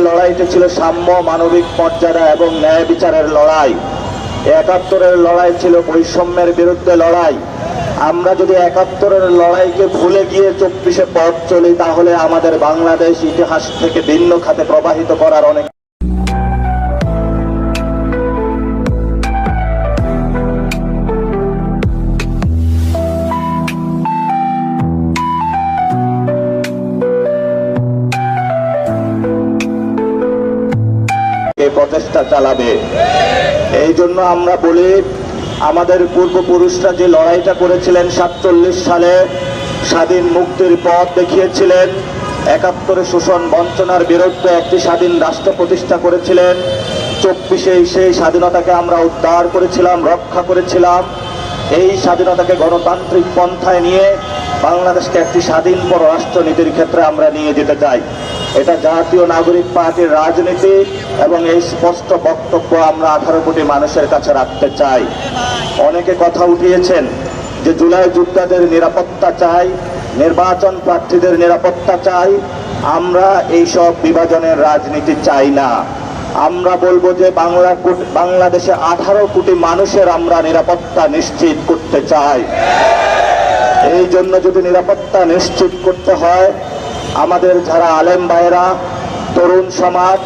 লড়াইটি ছিল সাম্য, মানবিক মর্যাদা এবং ন্যায় বিচারের লড়াই। ৭১-এর লড়াই ছিল বৈষম্যের বিরুদ্ধে লড়াই। আমরা যদি ৭১-এর লড়াইকে ভুলে গিয়ে ২৪-এ পথ চলি, তাহলে আমাদের বাংলাদেশ ইতিহাস থেকে ভিন্ন খাতে প্রবাহিত করার অনেক প্রচেষ্টা চালাবে। এই জন্য আমরা বলি, আমাদের পূর্বপুরুষরা যে লড়াইটা করেছিলেন ৪৭ সালে, স্বাধীন মুক্তির পথ দেখিয়েছিলেন, ৭১-এ শোষণ বঞ্চনার বিরুদ্ধে একটি স্বাধীন রাষ্ট্র প্রতিষ্ঠা করেছিলেন, ২৪-এ সেই স্বাধীনতাকে আমরা উদ্ধার করেছিলাম, রক্ষা করেছিলাম। এই স্বাধীনতাকে গণতান্ত্রিক পন্থায় নিয়ে বাংলাদেশকে একটি স্বাধীন পররাষ্ট্রনীতির ক্ষেত্রে আমরা নিয়ে যেতে চাই। এটা জাতীয় নাগরিক পার্টির রাজনীতি এবং এই স্পষ্ট বক্তব্য আমরা ১৮ কোটি মানুষের কাছে রাখতে চাই। অনেকে কথা উঠিয়েছেন যে জুলাই যোদ্ধাদের নিরাপত্তা চাই, নির্বাচন প্রার্থীদের নিরাপত্তা চাই। আমরা এইসব বিভাজনের রাজনীতি চাই না। আমরা বলবো যে বাংলাদেশে ১৮ কোটি মানুষের আমরা নিরাপত্তা নিশ্চিত করতে চাই। এই জন্য যদি নিরাপত্তা নিশ্চিত করতে হয়, আমাদের যারা আলেম ভাইয়েরা, তরুণ সমাজ,